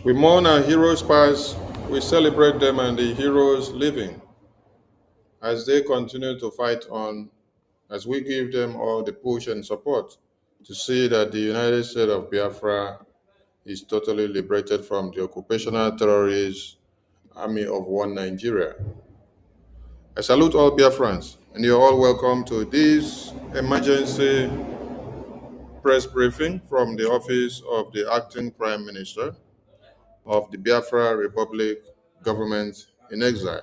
We mourn our heroes past, we celebrate them and the heroes living as they continue to fight on, as we give them all the push and support to see that the United States of Biafra is totally liberated from the occupational terrorist army of one Nigeria. I salute all Biafrans, and you're all welcome to this emergency press briefing from the office of the acting Prime Minister of the Biafra Republic government in exile.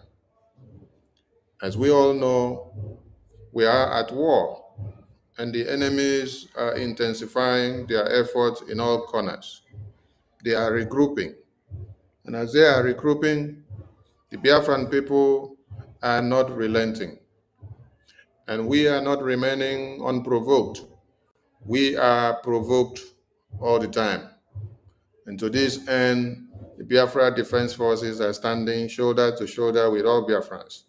As we all know, we are at war, and the enemies are intensifying their efforts in all corners. They are regrouping, and as they are regrouping, the Biafran people are not relenting, and we are not remaining unprovoked. We are provoked all the time. And to this end, the Biafra Defense Forces are standing shoulder to shoulder with all Biafrans.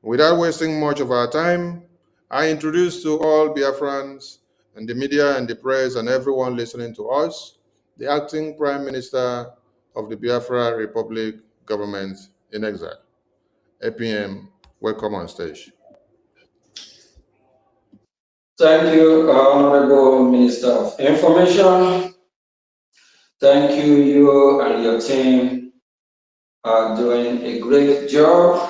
Without wasting much of our time, I introduce to all Biafrans and the media and the press and everyone listening to us, the acting Prime Minister of the Biafra Republic government in exile. APM, welcome on stage. Thank you, Honorable Minister of Information. Thank you, you and your team are doing a great job.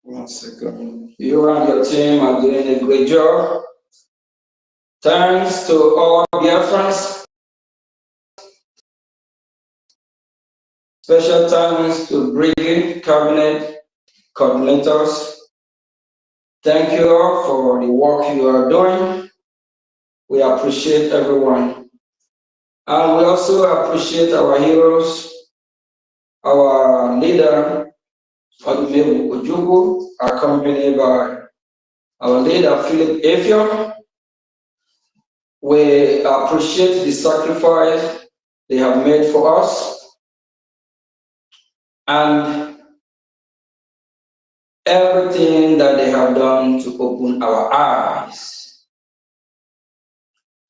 One second. You and your team are doing a great job. Thanks to all Biafrans. Special thanks to Brigade Cabinet coordinators. Thank you all for the work you are doing. We appreciate everyone. And we also appreciate our heroes, our leader, Akachukwu, accompanied by our leader, Philip Efion. We appreciate the sacrifice they have made for us and everything that they have done to open our eyes,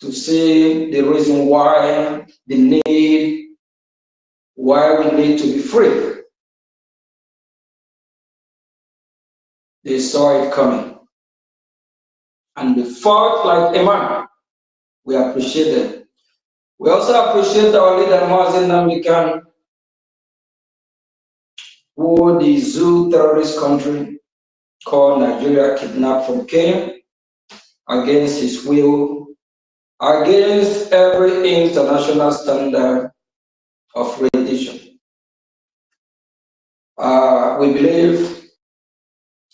to see the reason why, the need, why we need to be free. They saw it coming and they fought like a man. We appreciate them. We also appreciate our leader, Mazi Namikan, who the zoo terrorist country called Nigeria kidnapped from Kenya against his will, against every international standard of rendition. We believe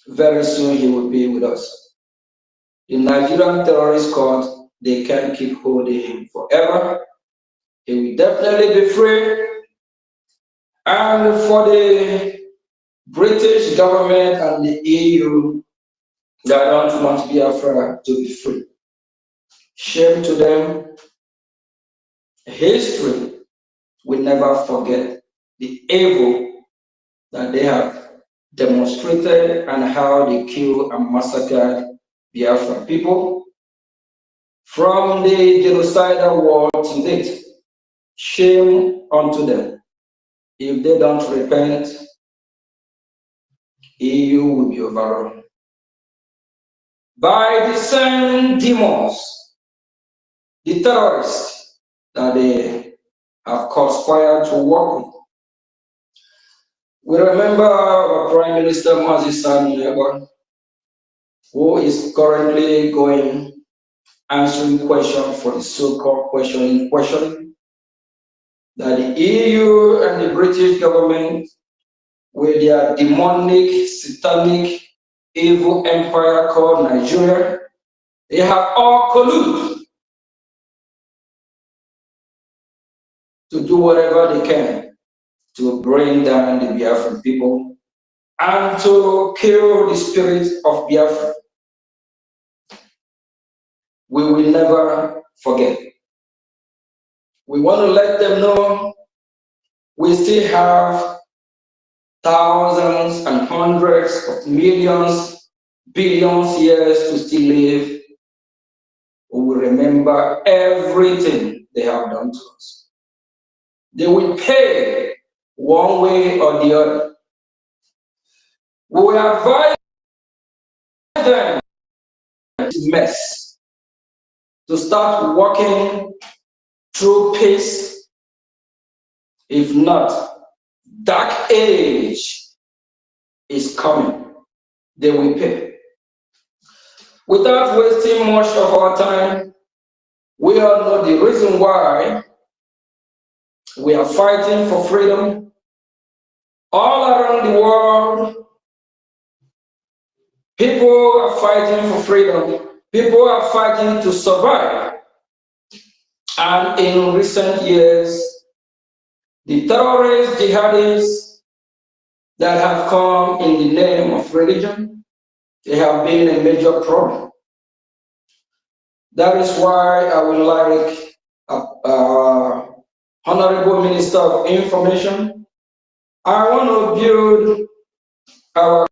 very soon he will be with us. The Nigerian terrorist court, they can't keep holding him forever. He will definitely be free. And for the British government and the EU that don't want Biafra to be free, shame to them. History will never forget the evil that they have demonstrated and how they killed and massacred Biafran people from the genocidal war to date. Shame unto them. If they don't repent, EU will be overrun by the same demons, the terrorists that they have conspired to work with. We remember our Prime Minister Mazi Neba, who is currently answering questions for the so-called question, that the EU and the British government, with their demonic, satanic, evil empire called Nigeria, they have all colluded to do whatever they can to bring down the Biafran people and to kill the spirit of Biafra. We will never forget. We want to let them know we still have thousands and hundreds of millions, billions years to still live. We will remember everything they have done to us. They will pay one way or the other. We will advise them to mess, to start walking through peace. If not, dark age is coming. They will pay. Without wasting much of our time, we all know the reason why we are fighting for freedom. All around the world, people are fighting for freedom. People are fighting to survive. And in recent years, the terrorists, jihadists that have come in the name of religion, they have been a major problem. That is why I would like Honorable Minister of Information, I want to build our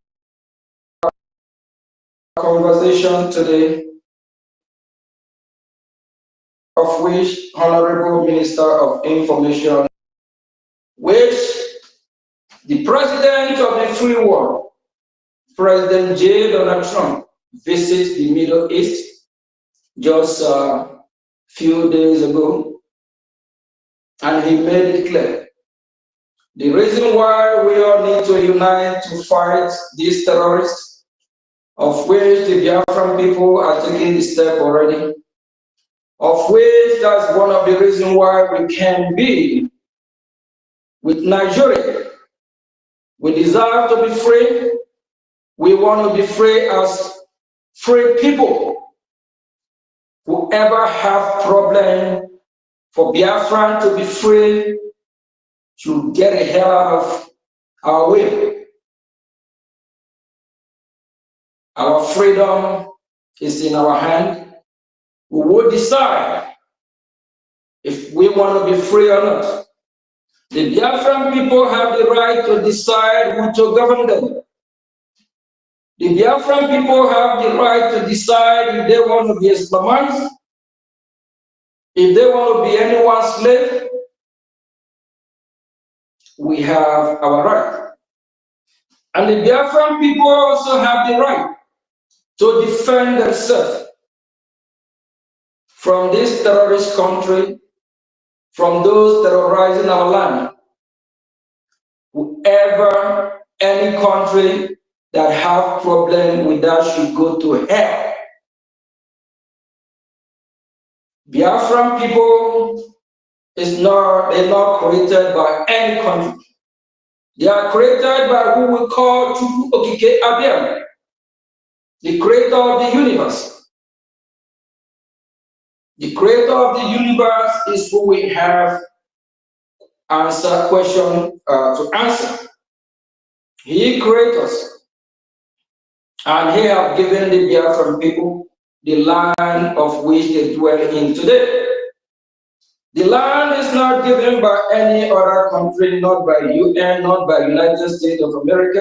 conversation today, of which Honorable Minister of Information, which the President of the free world, President J. Donald Trump, visits the Middle East just a few days ago, and he made it clear. The reason why we all need to unite to fight these terrorists, of which the Biafran people are taking the step already, of which that's one of the reasons why we can be with Nigeria. We deserve to be free. We want to be free as free people. Whoever have problem for Biafran to be free should get the hell out of our way. Our freedom is in our hand. We will decide if we want to be free or not. The Biafran people have the right to decide who to govern them. The Biafran people have the right to decide if they want to be Islamized, if they want to be anyone's slave. We have our right. And the Biafran people also have the right to defend themselves from this terrorist country, from those terrorizing our land. Whoever, any country that have problem with that should go to hell. Biafran people they're not created by any country. They are created by who we call Chukwu Okike Abia, the creator of the universe. The creator of the universe is who we have question to answer. He created us, and he have given the Biafran people the land of which they dwell in today. The land is not given by any other country, not by UN, not by United States of America,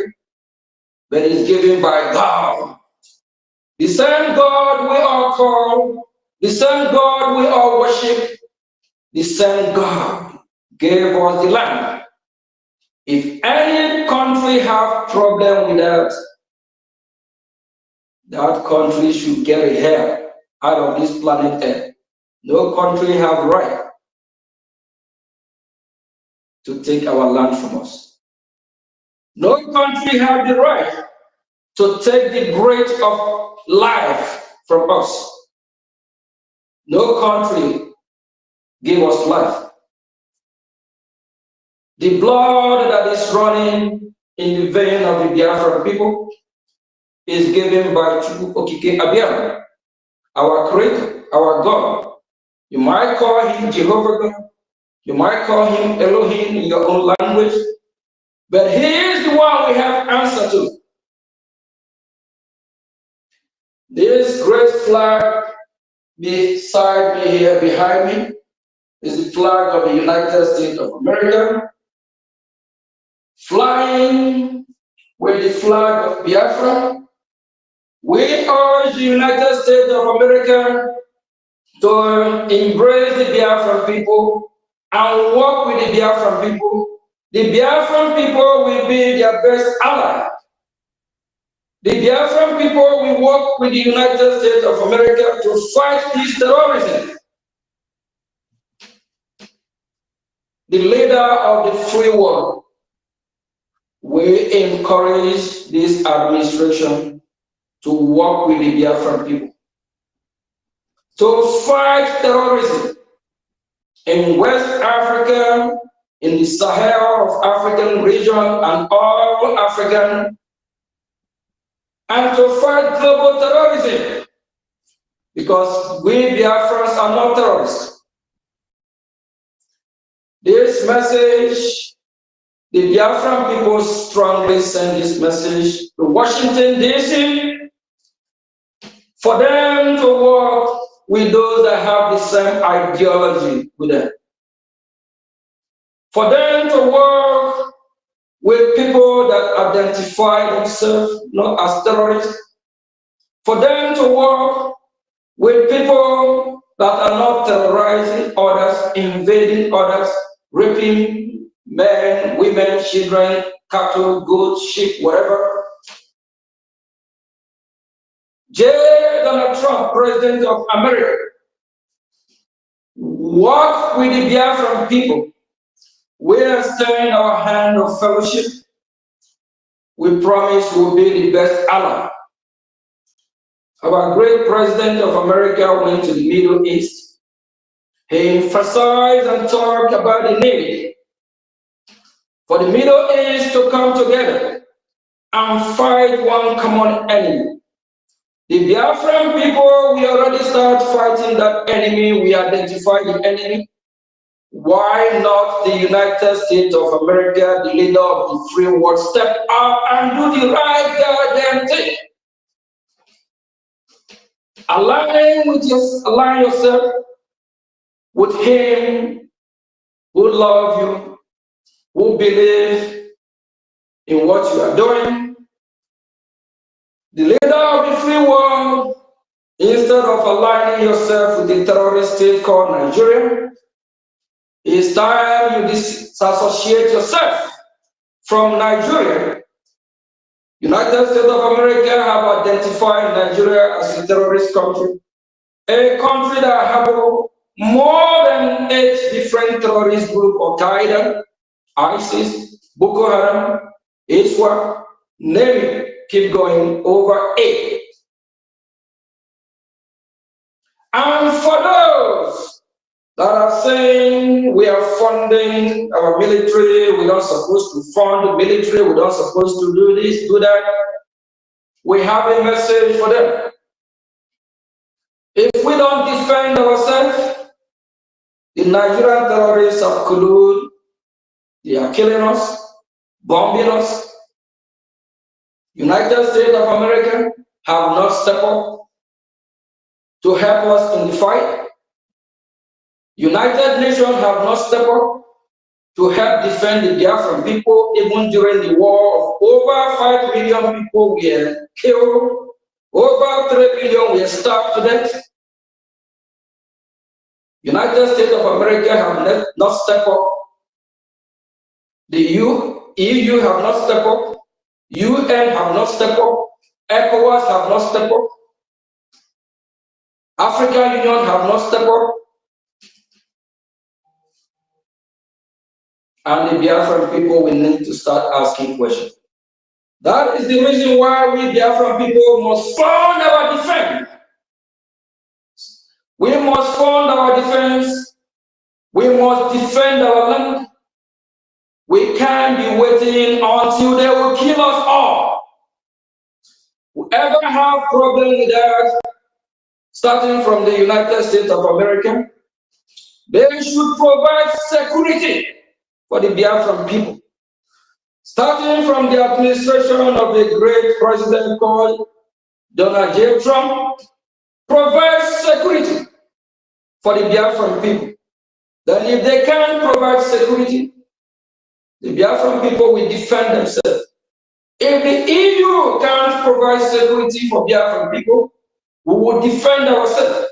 but it's given by God. The same God we all call, the same God we all worship, the same God gave us the land. If any country have problem with that country should get a hell out of this planet Earth. No country have right to take our land from us. No country have the right to take the breath of life from us. No country give us life. The blood that is running in the vein of the Biafran people is given by Chukwu Okike Abia, our creator, our God. You might call him Jehovah God, you might call him Elohim in your own language, but he is the one we have answer to. This great flag beside me here, behind me, is the flag of the United States of America, flying with the flag of Biafra. We urge the United States of America to embrace the Biafran people and work with the Biafran people, the Biafran people will be their best ally. The Biafran people will work with the United States of America to fight this terrorism. The leader of the free world will encourage this administration to work with the Biafran people to fight terrorism in West Africa, in the Sahel of African region and all African, and to fight global terrorism, because we Biafrans are not terrorists. This message, the Biafran people strongly send this message to Washington, D.C., for them to work with those that have the same ideology with them. For them to work with people that identify themselves not as terrorists. For them to work with people that are not terrorizing others, invading others, raping men, women, children, cattle, goats, sheep, whatever. Donald Trump, President of America, work with the Biafran people. We extend our hand of fellowship. We promise we will be the best ally. Our great President of America went to the Middle East. He emphasized and talked about the need for the Middle East to come together and fight one common enemy. The Biafran people, we already start fighting that enemy. We identify the enemy. Why not the United States of America, the leader of the free world, step up and do the right goddamn thing? Align yourself with him who loves you, who believes in what you are doing. The leader of the free world, instead of aligning yourself with the terrorist state called Nigeria, it's time you disassociate yourself from Nigeria. United States of America have identified Nigeria as a terrorist country, a country that has more than 8 different terrorist groups: Al-Qaeda, ISIS, Boko Haram, ISWAP, name it, keep going, over 8. And for those that are saying we are funding our military, we're not supposed to fund the military, we're not supposed to do this, do that, we have a message for them. If we don't defend ourselves, the Nigerian terrorists have colluded, they are killing us, bombing us. United States of America have not stepped up to help us in the fight. United Nations have not stepped up to help defend the Biafran people. Even during the war, over 5 million people were killed, over 3 million were starved to death. United States of America have not stepped up. The EU have not stepped up. UN have not stepped up. ECOWAS have not stepped up. African Union have not stepped up. And the Biafran people will need to start asking questions. That is the reason why we Biafran people must fund our defense. We must fund our defense. We must defend our land. We can't be waiting until they will kill us all. Whoever have problem with that, starting from the United States of America, they should provide security for the Biafran people. Starting from the administration of a great president called Donald J. Trump, provide security for the Biafran people. Then if they can't provide security, the Biafran people will defend themselves. If the EU can't provide security for Biafran people, we will defend ourselves.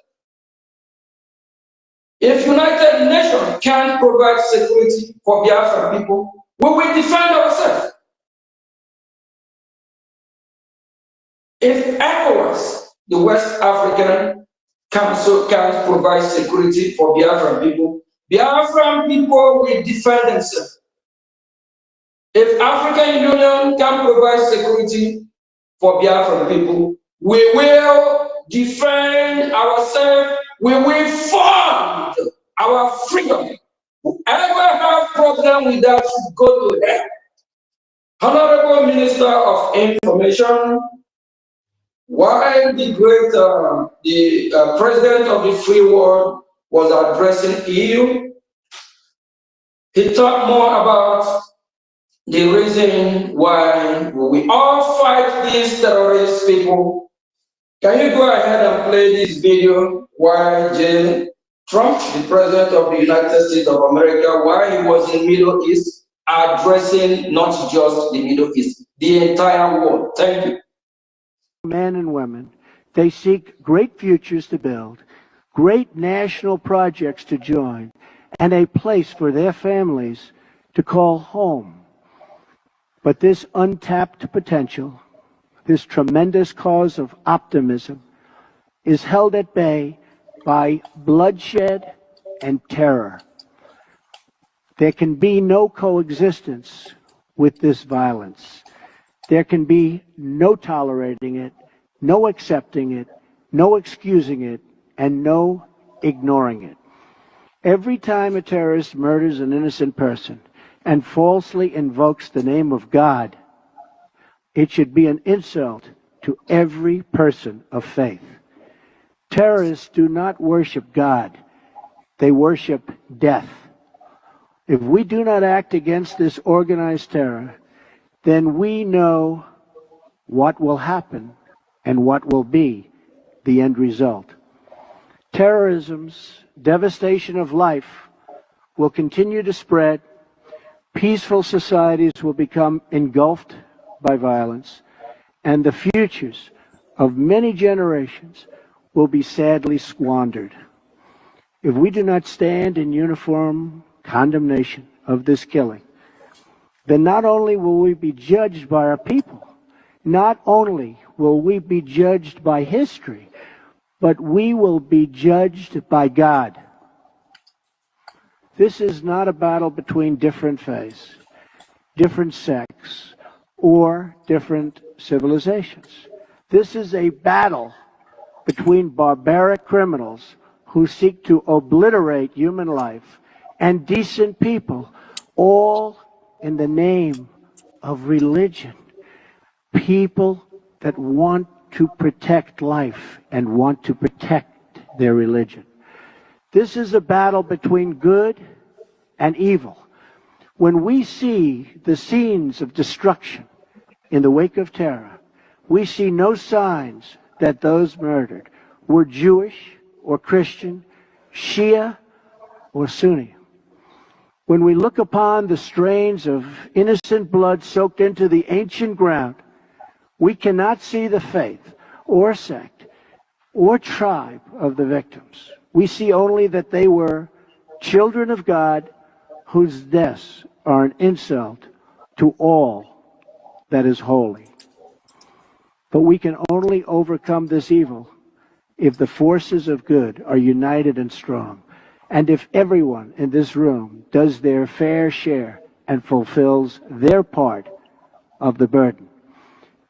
If United Nations can't provide security for Biafran people, we will defend ourselves. If ECOWAS, the West African Council, can't provide security for Biafran people will defend themselves. If African Union can provide security for Biafran people, we will defend ourselves. We will fund our freedom. Whoever have problem with that should go to hell. Honorable Minister of Information, while the president of the free world was addressing EU, he talked more about the reason why we all fight these terrorist people. Can you go ahead and play this video while Trump, the president of the United States of America, while he was in Middle East, addressing not just the Middle East, the entire world? Thank you. Men and women, they seek great futures to build, great national projects to join, and a place for their families to call home. But this untapped potential, this tremendous cause of optimism, is held at bay by bloodshed and terror. There can be no coexistence with this violence. There can be no tolerating it, no accepting it, no excusing it, and no ignoring it. Every time a terrorist murders an innocent person and falsely invokes the name of God, it should be an insult to every person of faith. Terrorists do not worship God. They worship death. If we do not act against this organized terror, then we know what will happen and what will be the end result. Terrorism's devastation of life will continue to spread. Peaceful societies will become engulfed by violence, and the futures of many generations will be sadly squandered. If we do not stand in uniform condemnation of this killing, then not only will we be judged by our people, not only will we be judged by history, but we will be judged by God. This is not a battle between different faiths, different sects, or different civilizations. This is a battle between barbaric criminals who seek to obliterate human life and decent people, all in the name of religion. People that want to protect life and want to protect their religion. This is a battle between good and evil. When we see the scenes of destruction in the wake of terror, we see no signs that those murdered were Jewish or Christian, Shia or Sunni. When we look upon the strains of innocent blood soaked into the ancient ground, we cannot see the faith or sect or tribe of the victims. We see only that they were children of God whose deaths are an insult to all that is holy. But we can only overcome this evil if the forces of good are united and strong, and if everyone in this room does their fair share and fulfills their part of the burden.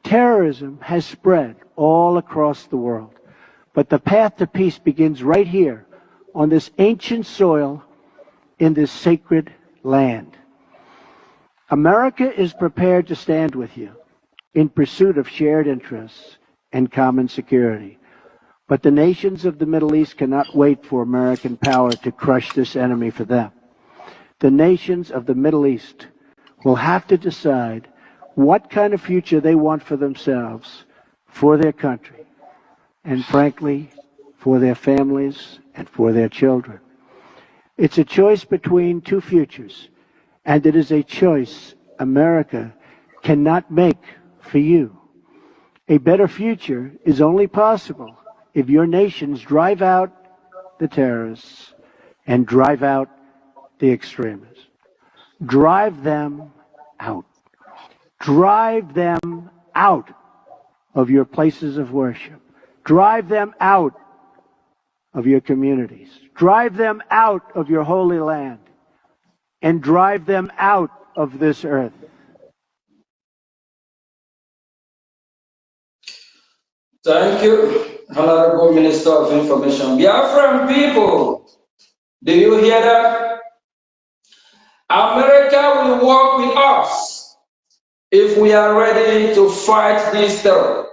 Terrorism has spread all across the world, but the path to peace begins right here on this ancient soil in this sacred land. America is prepared to stand with you in pursuit of shared interests and common security. But the nations of the Middle East cannot wait for American power to crush this enemy for them. The nations of the Middle East will have to decide what kind of future they want for themselves, for their country, and frankly, for their families and for their children. It's a choice between two futures, and it is a choice America cannot make for you. A better future is only possible if your nations drive out the terrorists and drive out the extremists. Drive them out. Drive them out of your places of worship. Drive them out of your communities. Drive them out of your holy land. And drive them out of this earth. Thank you, Honorable Minister of Information. Biafran people, do you hear that? America will work with us if we are ready to fight this terror.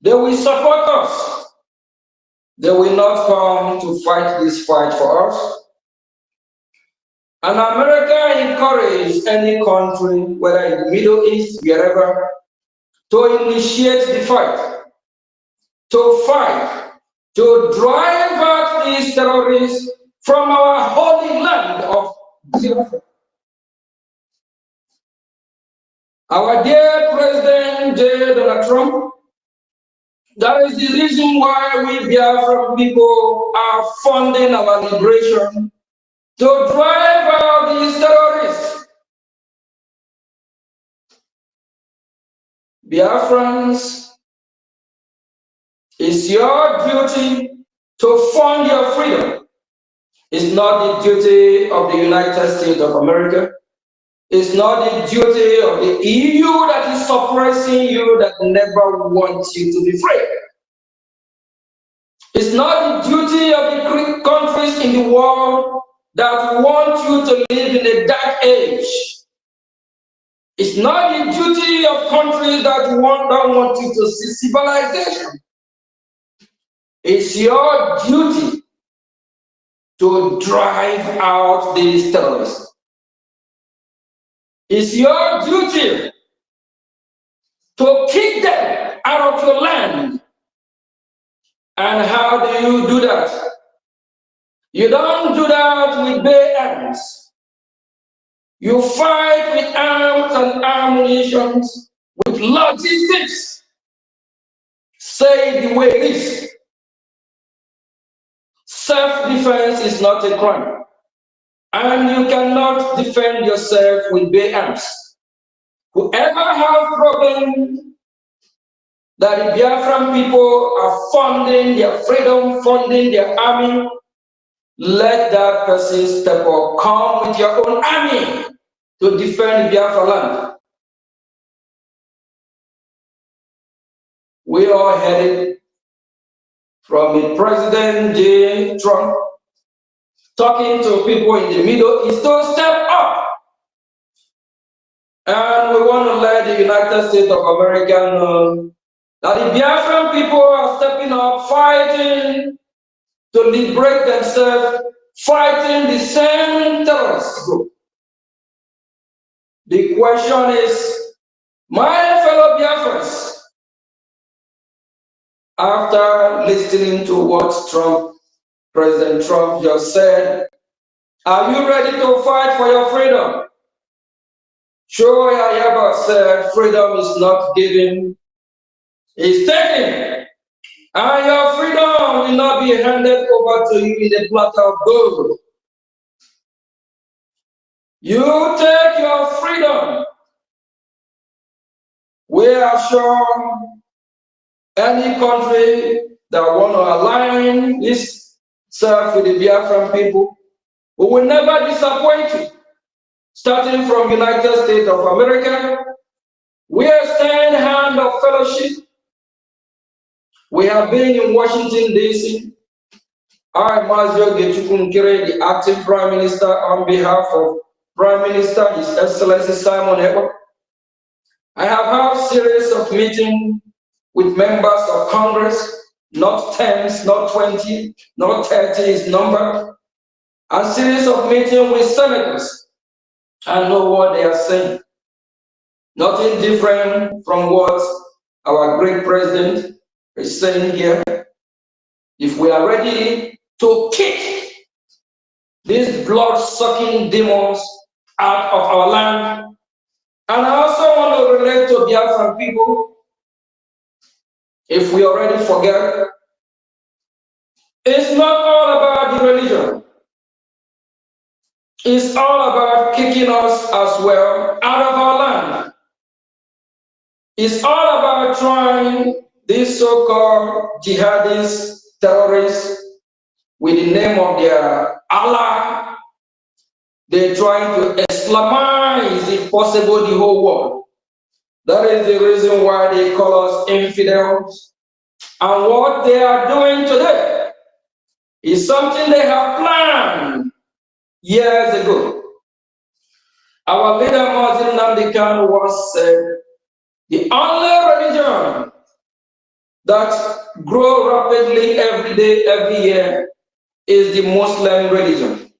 They will support us. They will not come to fight this fight for us. And America encourages any country, whether in the Middle East, wherever, to initiate the fight, to fight, to drive out these terrorists from our holy land of Biafra. Our dear President Donald Trump, that is the reason why we Biafran people are funding our liberation to drive out these terrorists. Biafrans, it's your duty to fund your freedom. It's not the duty of the United States of America. It's not the duty of the EU that is suppressing you, that never wants you to be free. It's not the duty of the countries in the world that want you to live in a dark age. It's not the duty of countries that don't want you to see civilization. It's your duty to drive out these terrorists. It's your duty to kick them out of your land. And how do you do that? You don't do that with bare arms. You fight with arms and ammunition, with logistics. Say it the way it is. Self-defense is not a crime. And you cannot defend yourself with bare arms. Whoever has problem that the Biafran people are funding their freedom, funding their army, let that person step up. Come with your own army to defend Biafra land. We are headed from the President J. Trump talking to people in the Middle East to step up. And we want to let the United States of America know that the Biafran people are stepping up, fighting to liberate themselves, fighting the same terrorist group. The question is, my fellow Biafrans, after listening to what President Trump just said, are you ready to fight for your freedom? Sure, Ayaba said freedom is not given, it's taken. And your freedom will not be handed over to you in a platter of gold. You take your freedom. We are sure any country that want to align itself with the Biafran people, we will never disappoint you. Starting from United States of America, we extend hand of fellowship. We have been in Washington, D.C. I, Akachukwu Di Ya, the acting Prime Minister, on behalf of Prime Minister, His Excellency Simon Ekpa. I have had a series of meetings with members of Congress, not 10s, not 20, not 30 is number. A series of meetings with senators. I know what they are saying. Nothing different from what our great president is saying here. If we are ready to kick these blood-sucking demons out of our land, and I also want to relate to Biafran people, if we already forget, it's not all about the religion. It's all about kicking us as well out of our land. It's all about trying these so-called jihadist terrorists with the name of their Allah. They're trying to Islamize, if possible, the whole world. That is the reason why they call us infidels. And what they are doing today is something they have planned years ago. Our leader, Muslim Nnamdi Kanu, once said, the only religion that grows rapidly every day, every year, is the Muslim religion.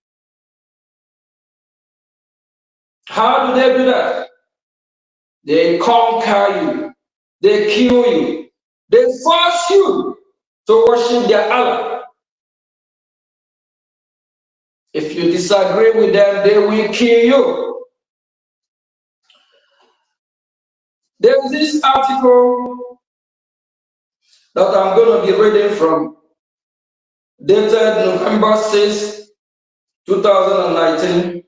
How do they do that? They conquer you, they kill you, they force you to worship their Allah. If you disagree with them, they will kill you. There's this article that I'm going to be reading from, dated November 6, 2019.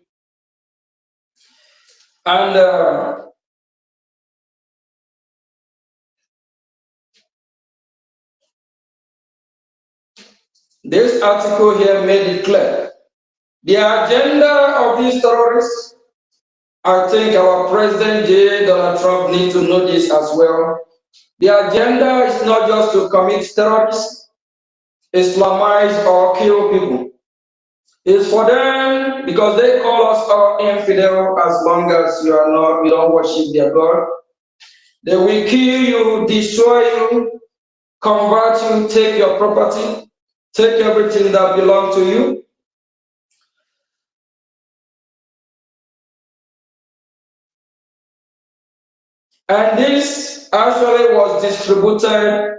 And this article here made it clear. The agenda of these terrorists, I think our President Donald Trump needs to know this as well. The agenda is not just to commit terrorists, Islamize or kill people. It's for them, because they call us all infidel as long as you don't worship their God. They will kill you, destroy you, convert you, take your property, take everything that belongs to you. And this actually was distributed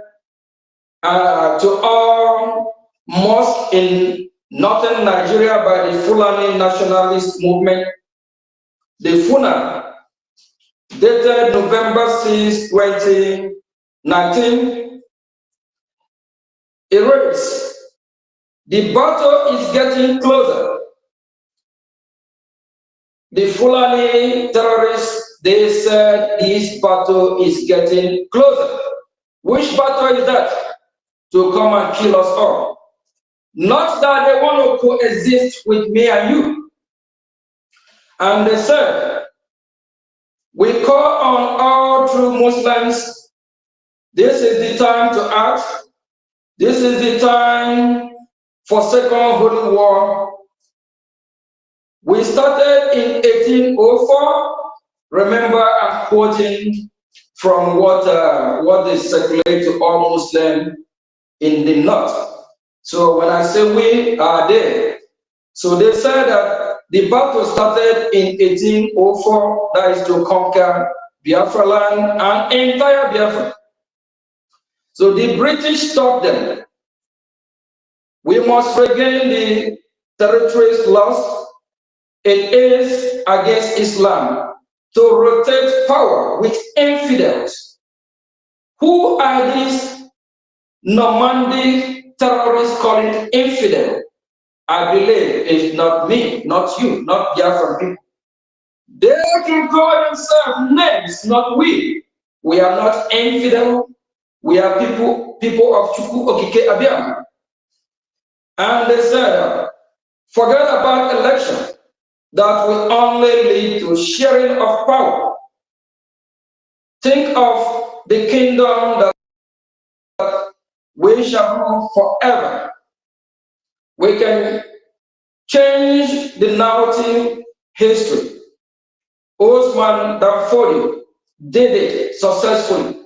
to all mosques in northern Nigeria by the Fulani nationalist movement, the FUNA, dated November 6, 2019. It reads, the battle is getting closer. The Fulani terrorists, they said this battle is getting closer. Which battle is that? To come and kill us all. Not that they want to coexist with me and you. And they said, we call on all true Muslims, this is the time to act. This is the time for Second Holy War. We started in 1804. Remember, I'm quoting from what is circulated to all Muslims in the north. So when I say we are there, so they said that the battle started in 1804, that is to conquer Biafra land and entire Biafra. So the British stopped them. We must regain the territories lost. It is against Islam to rotate power with infidels. Who are these Normandy terrorists calling infidel? I believe it's not me, not you, not Biafran people. They can call themselves names, not we. We are not infidel. We are people of Chukwu Okike Abiyama. And they said, forget about election. That will only lead to sharing of power. Think of the kingdom that we shall rule forever. We can change the narrative history. Osman Danfodio did it successfully.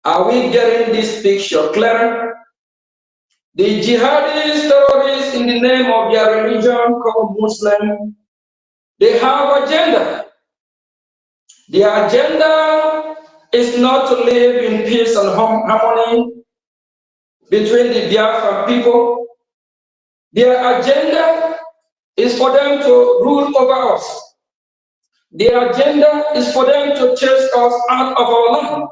Are we getting this picture clearer? The jihadist terrorists in the name of their religion called Muslim, they have agenda. The agenda is not to live in peace and harmony between the Biafran people. Their agenda is for them to rule over us. Their agenda is for them to chase us out of our land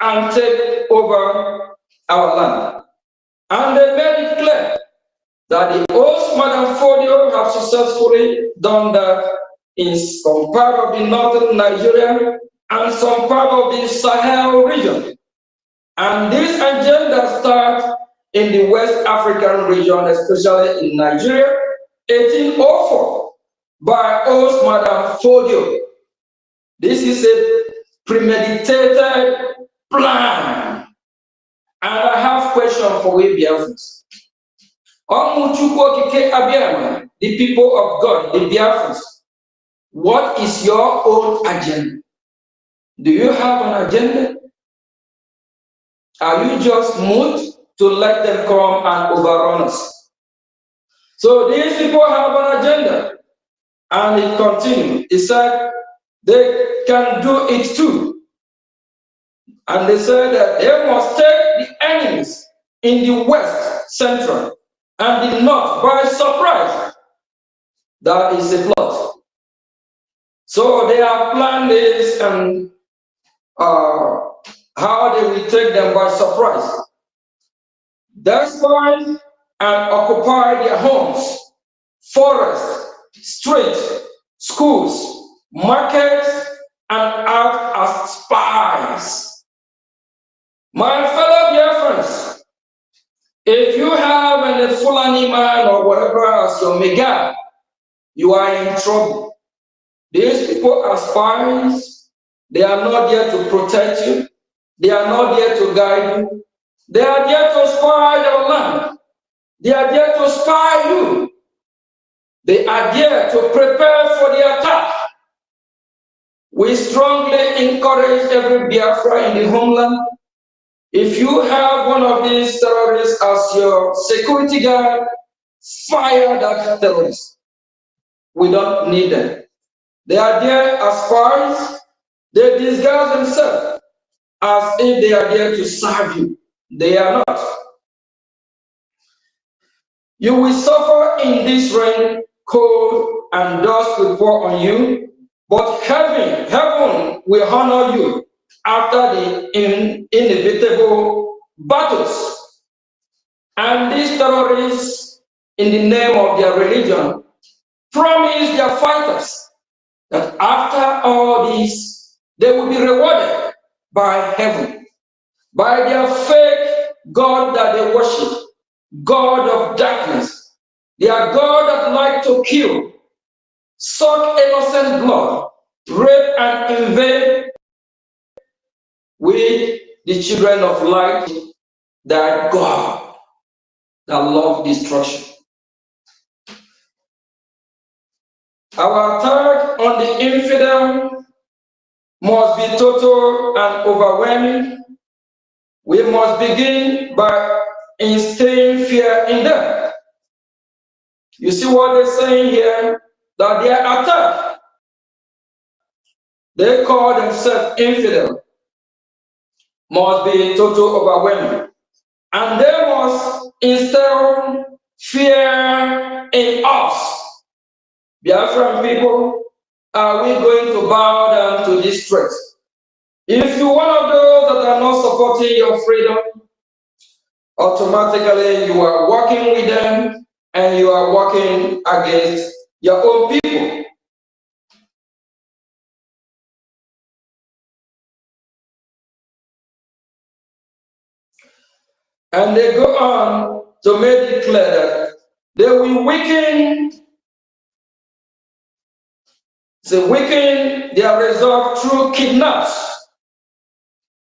and take over our land. And they made it clear that the old Madam Fodio have successfully done that in some part of the northern Nigeria and some part of the Sahel region. And this agenda starts in the West African region, especially in Nigeria, 1804, by old Madam Fodio. This is a premeditated plan. And I have a question for we Biafrans. The people of God, the Biafrans, what is your own agenda? Do you have an agenda? Are you just moved to let them come and overrun us? So these people have an agenda. And it continued. It said they can do it too. And they said that they must take the enemies in the west, central, and the north by surprise. That is a plot. So they have planned this and how they will take them by surprise. Destroy and occupy their homes, forests, streets, schools, markets, and act as spies. My fellow dear friends, if you have a Fulani man or whatever as your mega, you are in trouble. These people are spies. They are not there to protect you. They are not there to guide you. They are there to spy your land. They are there to spy you. They are there to prepare for the attack. We strongly encourage every Biafra in the homeland. If you have one of these terrorists as your security guard, fire that terrorist. We don't need them. They are there as spies. They disguise themselves as if they are there to serve you. They are not. You will suffer in this rain, cold, and dust will pour on you, but heaven will honor you after the inevitable battles. And these terrorists, in the name of their religion, promise their fighters that after all this, they will be rewarded by heaven, by their fake God that they worship, God of darkness. They are God that like to kill, suck innocent blood, rape and invade with the children of light, that God that love destruction. Our attack on the infidel must be total and overwhelming. We must begin by instilling fear in them. You see what they're saying here? That their attack, they call themselves infidel, must be total overwhelming. And they must instill fear in us. Biafran people, are we going to bow down to this threat? If you're one of those that are not supporting your freedom, automatically you are working with them and you are working against your own people. And they go on to make it clear that they will weaken their resolve through kidnaps,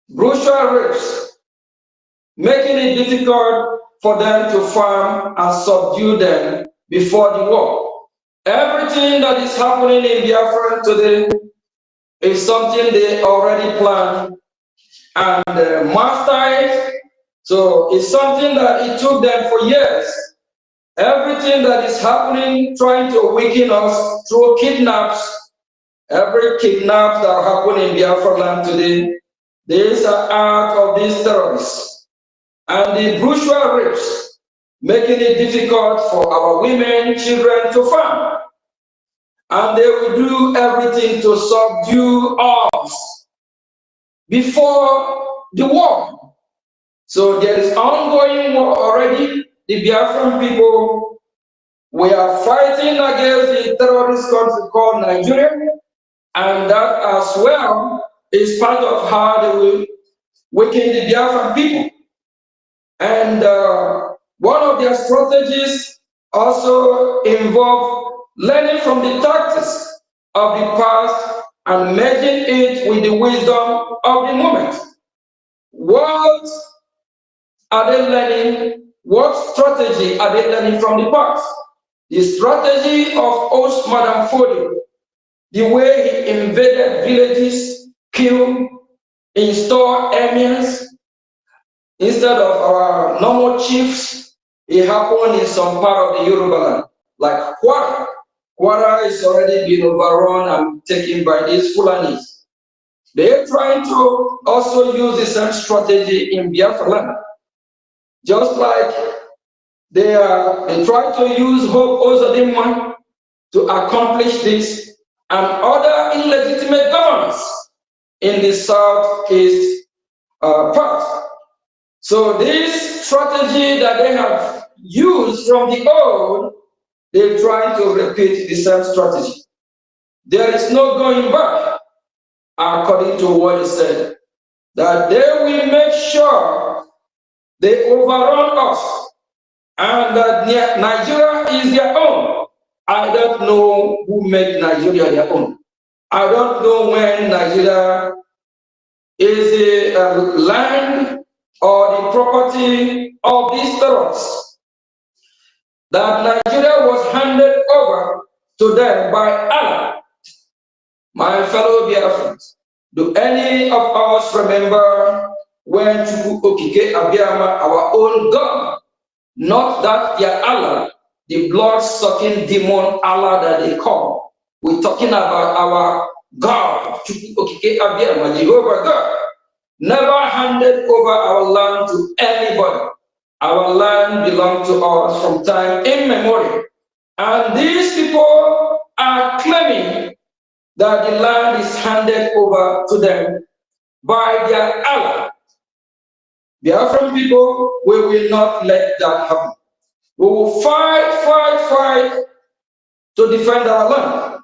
brutal rapes, making it difficult for them to farm and subdue them before the war. Everything that is happening in Biafra today is something they already planned and mastered it. So it's something that it took them for years. Everything that is happening, trying to weaken us through kidnaps, every kidnap that happen in Biafra land today, these are out of these terrorists. And the brutal rapes, making it difficult for our women, children to farm. And they will do everything to subdue us before the war. So there is ongoing war already. The Biafran people We are fighting against the terrorist country called Nigeria, and that as well is part of how they will weaken the Biafran people. And one of their strategies also involve learning from the tactics of the past and merging it with the wisdom of the moment. What are they learning? What strategy are they learning from the past? The strategy of Host Madam Fodio, the way he invaded villages, killed, installed emirs, instead of our normal chiefs, it happened in some part of the Yoruba land, like Kwara. Kwara is already been overrun and taken by these Fulanis. They're trying to also use the same strategy in Biafra land. Just like they try to use Hope Ozodinma to accomplish this and other illegitimate governors in the southeast part. So this strategy that they have used from the old, they're trying to repeat the same strategy. There is no going back, according to what he said, that they will make sure they overrun us and that Nigeria is their own. I don't know who made Nigeria their own. I don't know when Nigeria is the land or the property of these terrorists. That Nigeria was handed over to them by Allah. My fellow Biafrans, do any of us remember when Chukwu Okike Abiyama, our own God, not that their Allah, the blood-sucking demon Allah that they call. We're talking about our God, Chukwu Okike Abiyama, Jehovah God, never handed over our land to anybody. Our land belonged to us from time immemorial. And these people are claiming that the land is handed over to them by their Allah. Biafran people, we will not let that happen. We will fight to defend our land.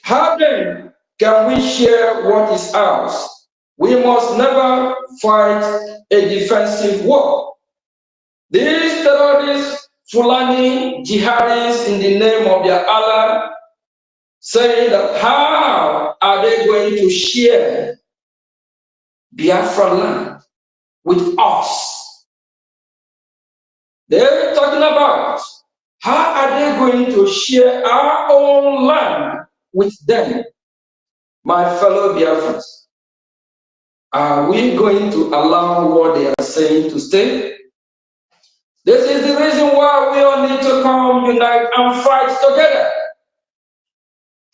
How then can we share what is ours? We must never fight a defensive war. These terrorists, Fulani, jihadists in the name of their Allah, say that how are they going to share Biafra land with us? They're talking about how are they going to share our own land with them? My fellow Biafrans, are we going to allow what they are saying to stay? This is the reason why we all need to come, unite, and fight together.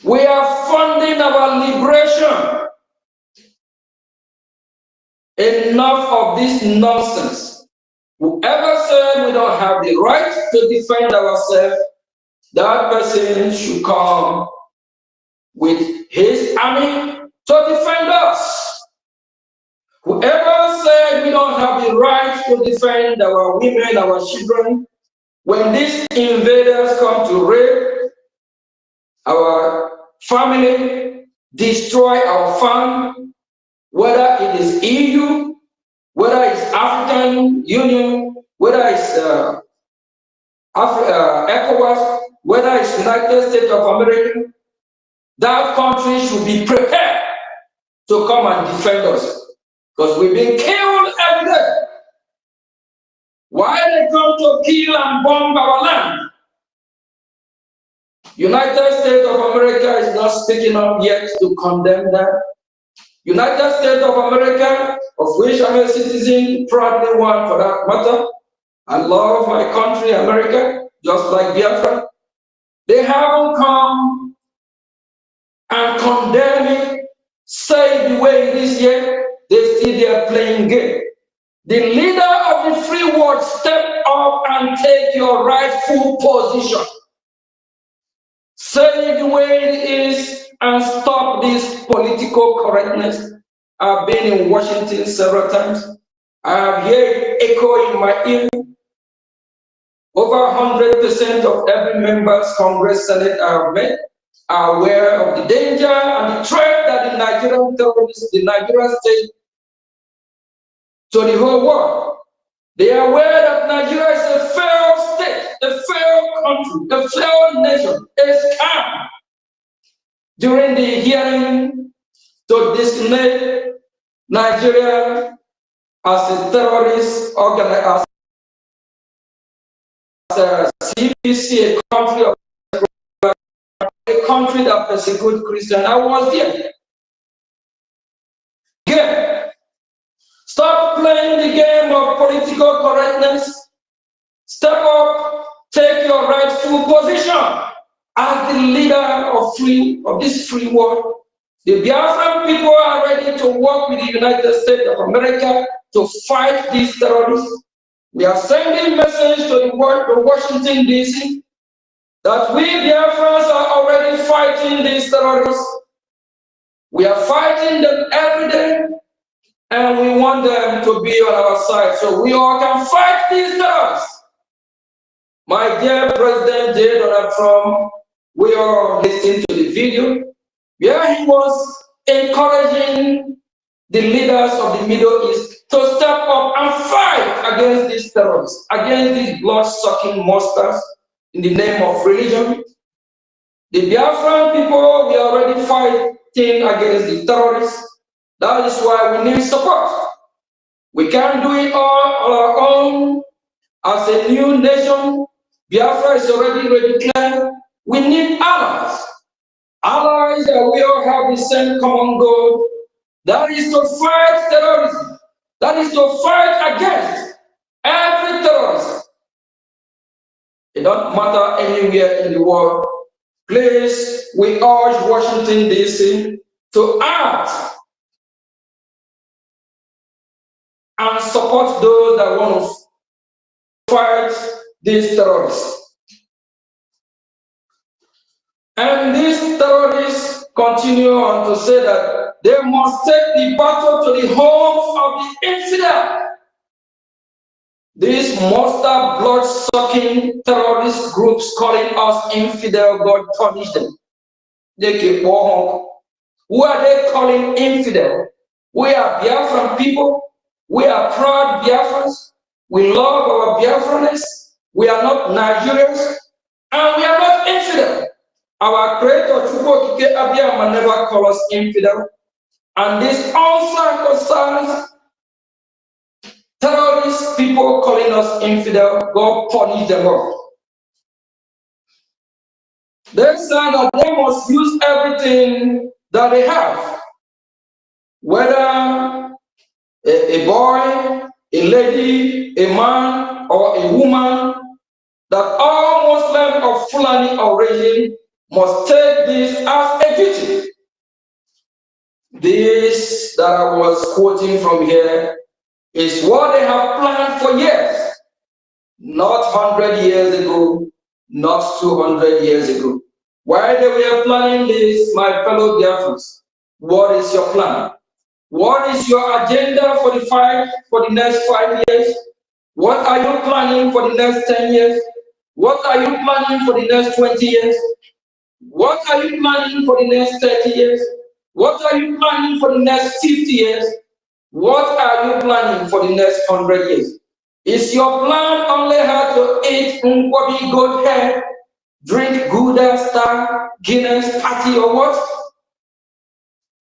We are funding our liberation. Enough of this nonsense. Whoever said we don't have the right to defend ourselves, that person should come with his army to defend us. Whoever said we don't have the right to defend our women, our children, when these invaders come to rape our family, destroy our farm, whether it is EU, whether it's African Union, whether it's ECOWAS, whether it's United States of America, that country should be prepared to come and defend us. Because we've been killed every day. Why they come to kill and bomb our land? United States of America is not speaking up yet to condemn that. United States of America, of which I'm a citizen, proudly one for that matter. I love my country, America, just like Biafra. They haven't come and condemn it, say the way it is yet. They still there playing game. The leader of the free world, step up and take your rightful position. Say it the way it is and stop this political correctness. I've been in Washington several times. I have heard it echo in my ear. Over 100% of every member's Congress, Senate I have met are aware of the danger and the threat that the Nigerian terrorists, the Nigerian state, to the whole world. They are aware that Nigeria is a failed state, a failed country, a failed nation, a scam. During the hearing to designate Nigeria as a terrorist organization, as a CPC, a country that persecutes Christians, I was there. Again, stop playing the game of political correctness. Step up, take your rightful position as the leader of this free world. The Biafran people are ready to work with the United States of America to fight these terrorists. We are sending a message to the world, to Washington, D.C., that we Biafrans are already fighting these terrorists. We are fighting them every day, and we want them to be on our side so we all can fight these terrorists. My dear President J. Donald Trump, we are listening to the video where he was encouraging the leaders of the Middle East to step up and fight against these terrorists, against these blood-sucking monsters in the name of religion. The Biafran people, we are already fighting against the terrorists. That is why we need support. We can't do it all on our own. As a new nation, Biafra is already declared. We need allies. Allies that we all have the same common goal. That is to fight terrorism. That is to fight against every terrorist. It doesn't matter anywhere in the world. Please, we urge Washington, D.C. to act and support those that want to fight these terrorists. And these terrorists continue on to say that they must take the battle to the homes of the infidel. These monster blood-sucking terrorist groups calling us infidel, God punish them. They keep on. Who are they calling infidel? We are Biafran people. We are proud Biafrans. We love our Biafranness. We are not Nigerians. And we are not infidel. Our creator, Akachukwu Di Ya, never call us infidel. And these uncircumcised terrorist people calling us infidel, God punish them all. They say that they must use everything that they have, whether a boy, a lady, a man, or a woman, that all Muslims of Fulani origin must take this as a duty. This that I was quoting from here is what they have planned for years, not 100 years ago, not 200 years ago. Why they were planning this, my fellow Biafrans? What is your plan? What is your agenda for the next 5 years? What are you planning for the next 10 years? What are you planning for the next 20 years? What are you planning for the next 30 years? What are you planning for the next 50 years? What are you planning for the next 100 years? Is your plan only how to eat nkwobi goat head, drink Gouda, Star, Guinness, party, or what?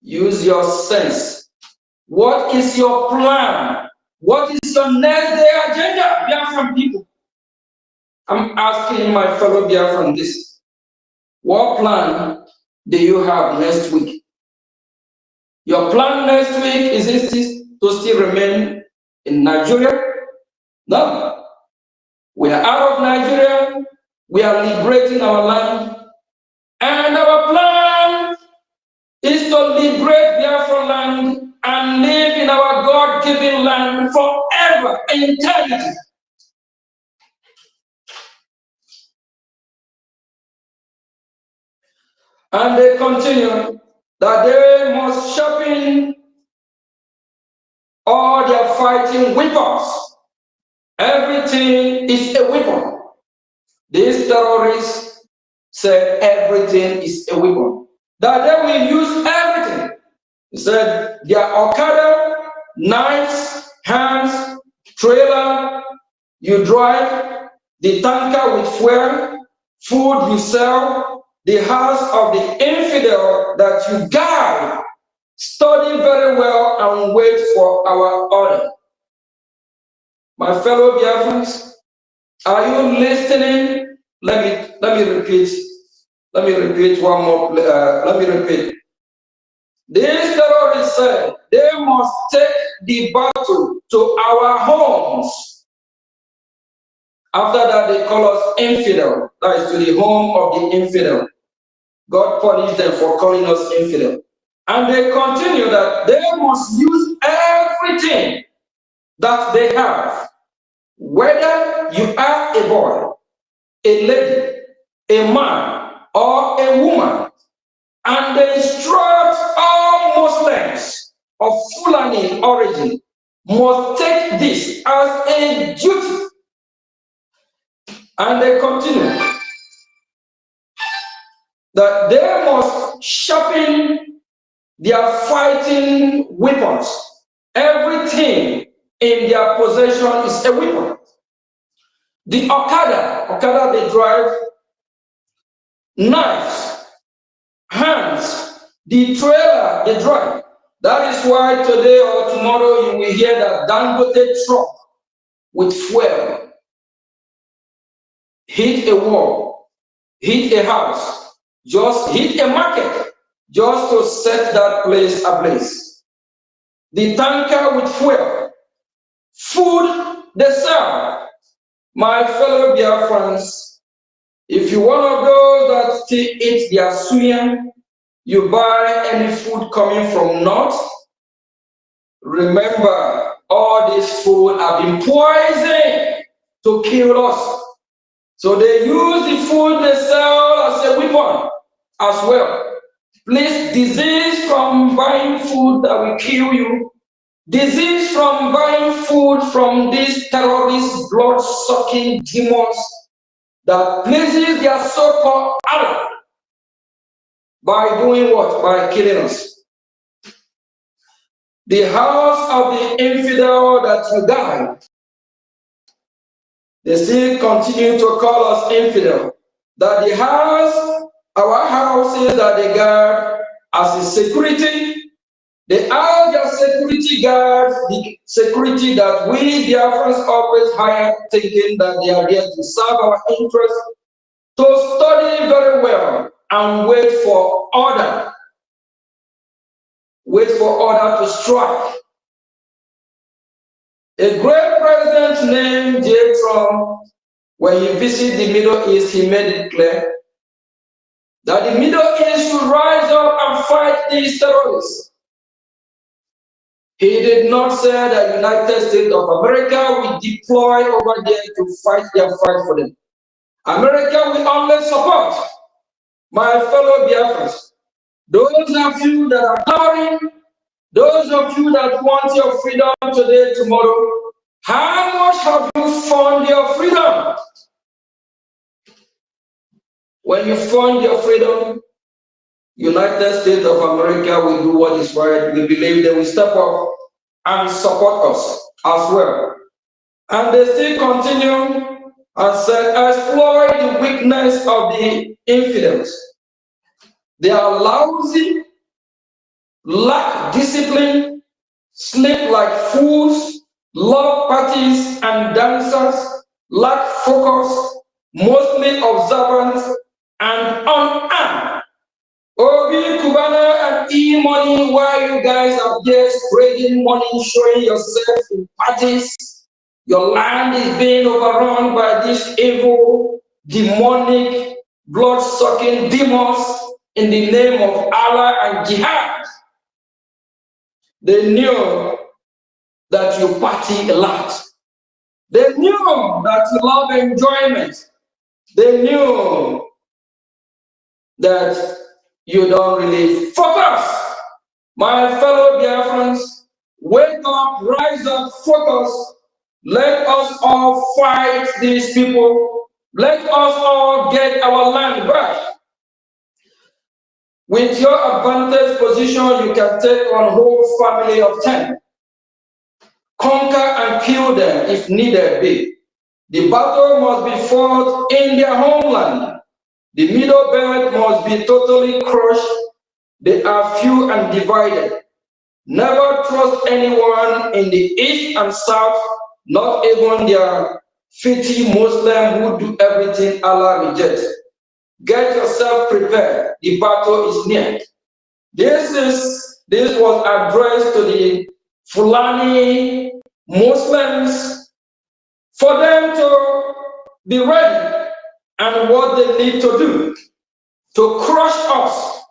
Use your sense. What is your plan? What is your next day agenda, Biafran people? I'm asking my fellow Biafran this. What plan do you have next week? Your plan next week is it to still remain in Nigeria? No. We are out of Nigeria. We are liberating our land. And our plan is to liberate Biafra land and live in our God-given land forever, in eternity. And they continue that they must sharpen all their fighting weapons. Everything is a weapon. These terrorists said everything is a weapon, that they will use everything. He said their Okada, knives, hands, trailer, you drive, the tanker with fuel, food you sell, the house of the infidel that you guide. Study very well and wait for our order. My fellow Biafrans, are you listening? Let me repeat. Let me repeat one more. Let me repeat. These terrorists said they must take the battle to our homes. After that, they call us infidel. That is to the home of the infidel. God punished them for calling us infidel. And they continue that they must use everything that they have. Whether you are a boy, a lady, a man, or a woman, and they instruct all Muslims of Fulani origin must take this as a duty. And they continue that they must sharpen their fighting weapons. Everything in their possession is a weapon. The Okada they drive, knives, hands, the trailer they drive. That is why today or tomorrow you will hear that Dangote truck with fuel hit a wall, hit a house, just hit a market, just to set that place ablaze. The tanker with fuel, food they sell. My fellow Biafrans, if you're one of those that still eat their suya, you buy any food coming from north, remember all this food have been poisoned to kill us. So they use the food they sell as a weapon as well. Please, disease from buying food that will kill you, disease from buying food from these terrorist blood-sucking demons that pleases their so-called Allah by doing what? By killing us. The house of the infidel that you guide, they still continue to call us infidel. That the house, our houses that they guard as a security, they are the security guards, the security that we, the Biafrans, always hire, thinking that they are there to serve our interests, to study very well and wait for order. Wait for order to strike. A great president named J. Trump, when he visited the Middle East, he made it clear that the Middle East should rise up and fight these terrorists. He did not say that the United States of America will deploy over there to fight their fight for them. America will only support. My fellow Biafrans, those of you that are clamoring, those of you that want your freedom today, tomorrow, how much have you found your freedom? When you found your freedom, United States of America will do what is right. We believe they will step up and support us as well. And they still continue and say, exploit the weakness of the infidels. They are lousy, lack discipline, sleep like fools, love parties and dancers, lack focus, mostly observant and unarmed. Obi, Cubana, and E-Money, while you guys are there spreading money, showing yourself in parties, your land is being overrun by these evil, demonic, blood-sucking demons in the name of Allah and jihad. They knew that you party a lot. They knew that you love enjoyment. They knew that you don't really focus. My fellow Biafrans, wake up, rise up, focus. Let us all fight these people Let us all get our land back. With your advantage position, you can take on a whole family of 10. Conquer and kill them if needed be. The battle must be fought in their homeland. The middle belt must be totally crushed. They are few and divided. Never trust anyone in the east and south, not even their filthy Muslim who do everything Allah rejects. Get yourself prepared. The battle is near. This was addressed to the Fulani Muslims for them to be ready and what they need to do to crush us.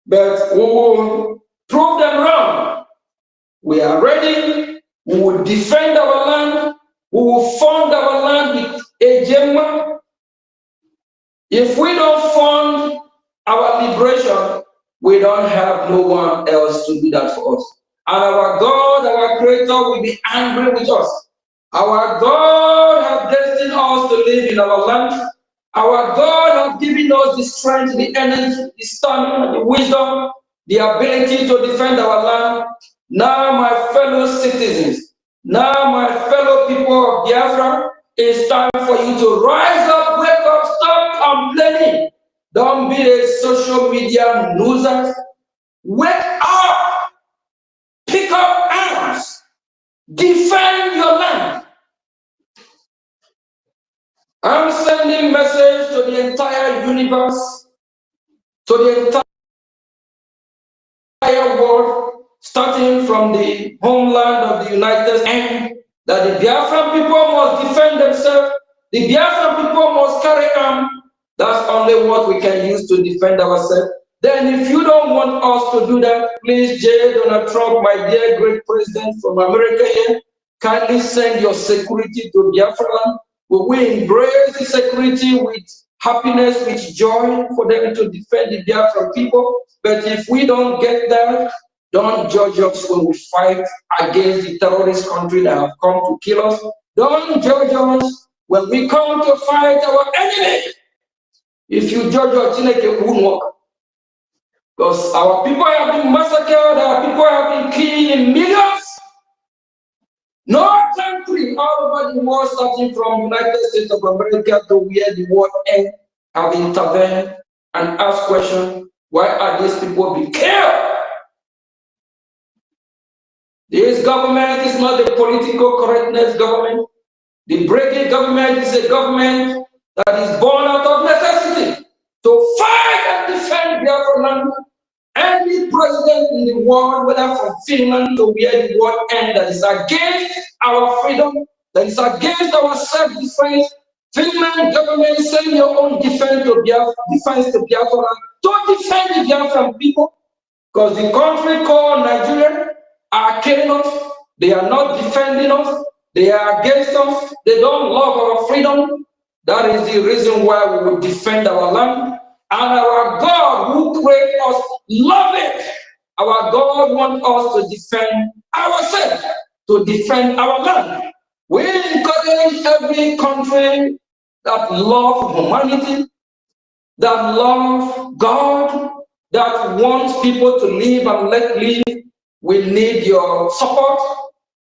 But we will prove them wrong. We are ready. We will defend our land. We will fund our land with a gemma. If we don't fund our liberation, we don't have no one else to do that for us. And our God, our Creator, will be angry with us. Our God has destined us to live in our land. Our God has given us the strength, the energy, the stamina, the wisdom, the ability to defend our land. Now, my fellow citizens, now, my fellow people of Biafra, it's time for you to rise up, wake up, stop complaining. Don't be a social media loser. Wake up, pick up arms, defend your land. I'm sending message to the entire universe, to the entire world, starting from the homeland of the United States, that the Biafran people must defend themselves. The Biafran people must carry arms. That's only what we can use to defend ourselves. Then if you don't want us to do that, please, J. Donald Trump, my dear great president from America here, kindly send your security to Biafra land. We will embrace the security with happiness, with joy for them to defend the Biafran people. But if we don't get that, don't judge us when we fight against the terrorist country that have come to kill us. Don't judge us when we come to fight our enemy. If you judge us, it won't work. Because our people have been massacred, our people have been killed in millions. No country all over the world, starting from United States of America to where the world ends, have intervened and asked questions, why are these people being killed? This government is not a political correctness government. The British government is a government that is born out of necessity to fight and defend their land. Any president in the world, whether from Finland to where the world ends, that is against our freedom, that is against our self-defense, Finland government send your own defense to Biafra to defend the Biafran people, because the country called Nigeria are killing us. They are not defending us. They are against us. They don't love our freedom. That is the reason why we will defend our land. And our God who created us love it. Our God wants us to defend ourselves, to defend our land. We encourage every country that loves humanity, that loves God, that wants people to live and let live. We need your support.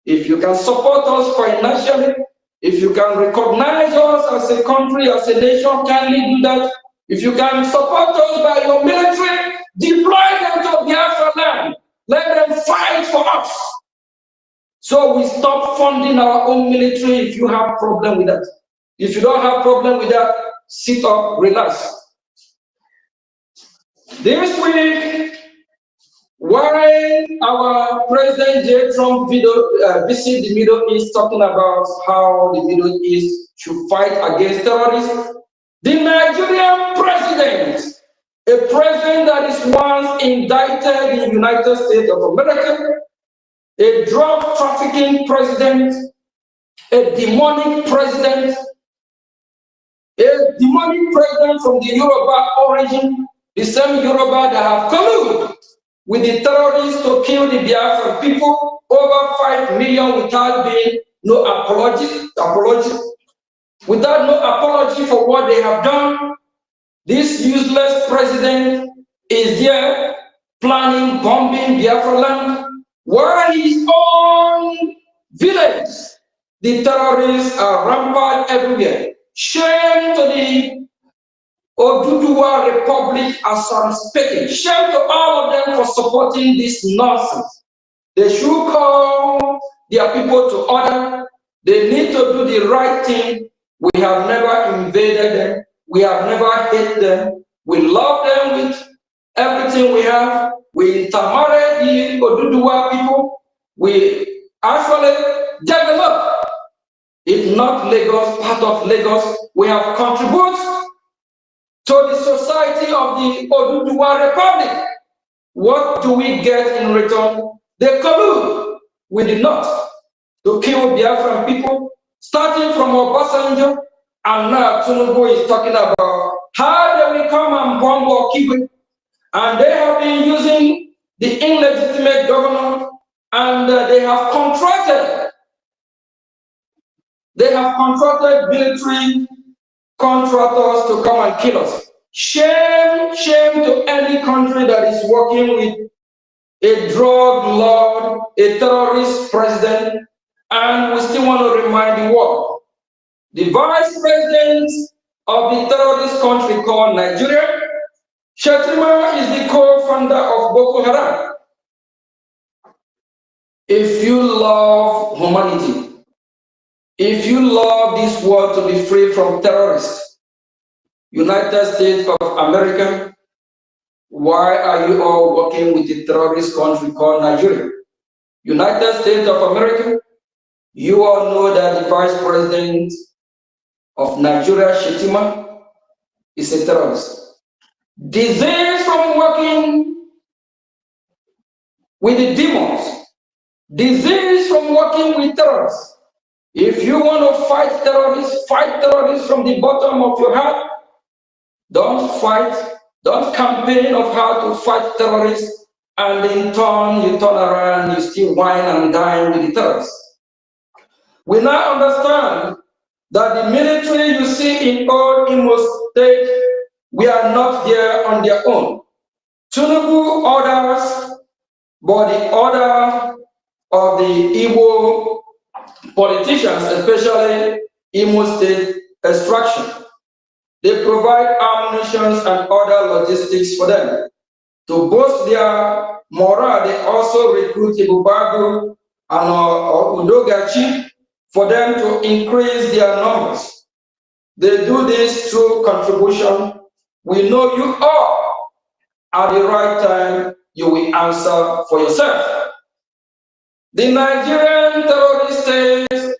If you can support us financially, if you can recognize us as a country, as a nation, kindly do that. If you can support us by your military, deploy them to Biafra land. Let them fight for us. So we stop funding our own military if you have problem with that. If you don't have problem with that, sit up, relax. This week, while our President J. Trump visited the Middle East talking about how the Middle East should fight against terrorists, the Nigerian president, a president that is once indicted in the United States of America, a drug trafficking president, a demonic president from the Yoruba origin, the same Yoruba that have colluded with the terrorists to kill the Biafran people, over 5 million without being no apology. without no apology for what they have done. This useless president is there planning bombing Biafra land, while his own village, the terrorists are rampant everywhere. Shame to the Oduduwa Republic as I'm speaking. Shame to all of them for supporting this nonsense. They should call their people to order. They need to do the right thing. We have never invaded them. We have never hated them. We love them with everything we have. We intermarried the Oduduwa people. We actually developed, if not Lagos, part of Lagos. We have contributed to the society of the Oduduwa Republic. What do we get in return? They collude with the North to kill Biafran people, starting from Obasanjo, and now Tinubu is talking about how they will come and bomb Okigwe. And they have been using the illegitimate governor, and they have contracted military contractors to come and kill us. Shame, shame to any country that is working with a drug lord, a terrorist president, and we still want to remind the world. The vice president of the terrorist country called Nigeria, Shetima, is the co-founder of Boko Haram. If you love humanity, if you love this world to be free from terrorists, United States of America, why are you all working with a terrorist country called Nigeria? United States of America, you all know that the vice president of Nigeria, Shetima, is a terrorist. Disease from working with the demons. Disease from working with terrorists. If you want to fight terrorists from the bottom of your heart. Don't campaign of how to fight terrorists, and in turn you turn around, you still whine and dine with the terrorists. We now understand that the military you see in all Imo State, we are not there on their own. Tinubu orders, but the order of the Igbo politicians, especially Imo State extraction. They provide ammunition and other logistics for them. To boost their morale, they also recruit Ibubagu and Udogachi for them to increase their numbers. They do this through contribution. We know you all, at the right time, you will answer for yourself. The Nigerian terrorist states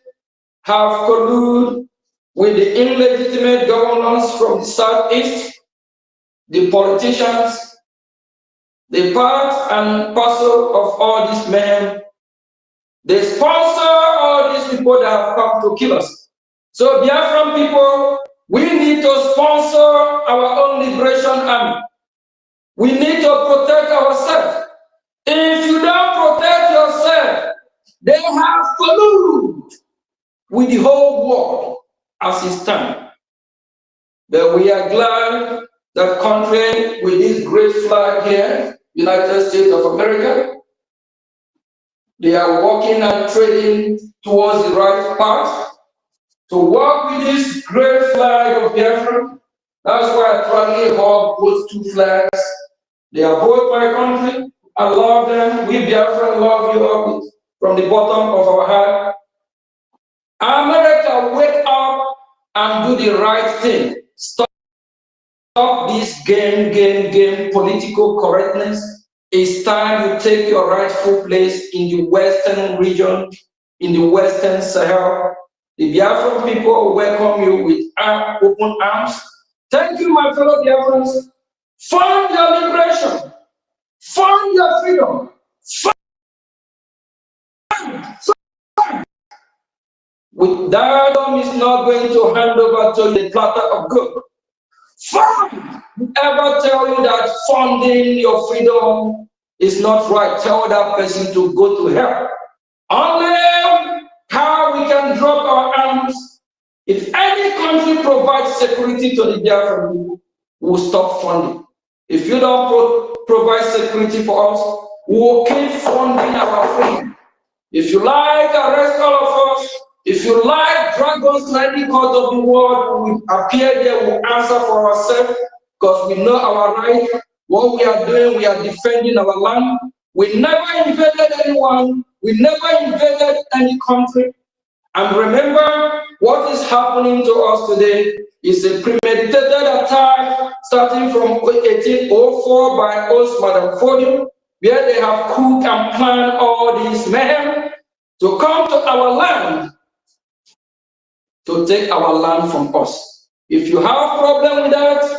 have colluded with the illegitimate governors from the southeast, the politicians, the part and parcel of all these men. They sponsor all these people that have come to kill us. So Biafran people, we need to sponsor our own liberation army. We need to protect ourselves. If you don't protect yourself, they have colluded with the whole world as it stands. But we are glad that country with this great flag here, United States of America, they are working and trading towards the right path to work with this great flag of Biafra. That's why I proudly hold both two flags. They are both my country. I love them. We Biafra love you all from the bottom of our heart. America, wake up and do the right thing. Stop this game, political correctness. It's time you take your rightful place in the Western region, in the Western Sahel. The Biafran people welcome you with open arms. Thank you, my fellow Biafrans. Find your liberation. Find your freedom. With that, is not going to hand over to the platter of gold. Fund! Whoever tell you that funding your freedom is not right, tell that person to go to hell. Only how we can drop our arms If any country provides security to the Biafran people, we will stop funding. If you don't provide security for us, we will keep funding our freedom. If you like, arrest all of us. If you like, drag us to any court of the world, we appear there, we answer for ourselves because we know our right. What we are doing, we are defending our land. We never invaded anyone. We never invaded any country. And remember, what is happening to us today is a premeditated attack starting from 1804 by Osman Fodio, where they have cooked and planned all these men to come to our land, to take our land from us. If you have problem with that,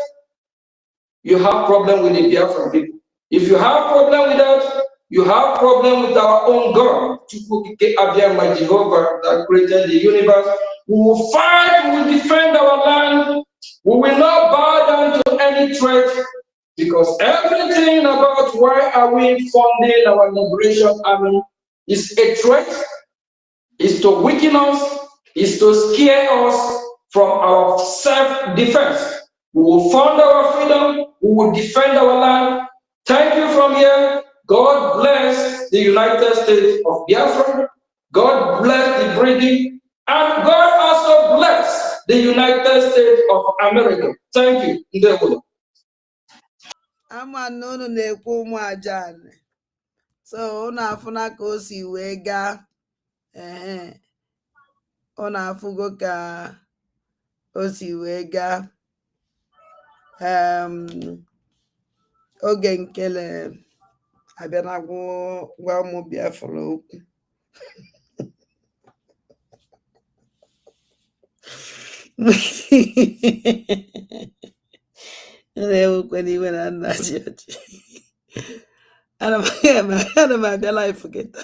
you have problem with the Biafran people. If you have problem with that, you have problem with our own God, Jehovah, that created the universe. We will fight, we will defend our land. We will not bow down to any threat, because everything about why are we funding our liberation army is a threat, is to weaken us, is to scare us from our self-defense. We will fund our freedom, we will defend our land. Thank you from here. God bless the United States of Biafra. God bless the British. And God also bless the United States of America. Thank you. Ndewo. ama na unu na-ekwu ụmụ ajani, so unu afụna ka o si wee gaa. Unu afụgo ka o si wee gaa. Oge nkele abịana gwa ụmụ Biafra okwu. Na-ewekwana iwe na nna ji ọchị. Ana m abịa life kịta.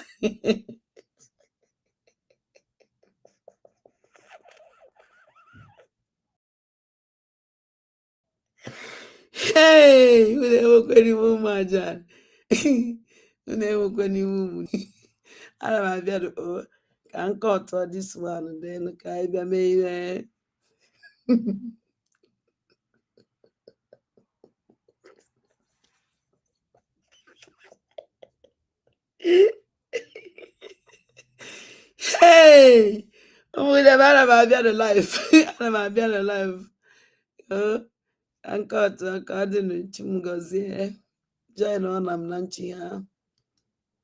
Hey, unu ewekwana iwe ụmụ ajani. Unu ewekwana iwe ụmụ. Ana m abịa ka nke ọtọ this one then ka anyị bịa mee ihe. Hey, ana m abịa na live. Ana m abịa na live. Ka nke ọtọ ka ọ dị n'uchi m gọzie. Join ọ na m na nchi ha.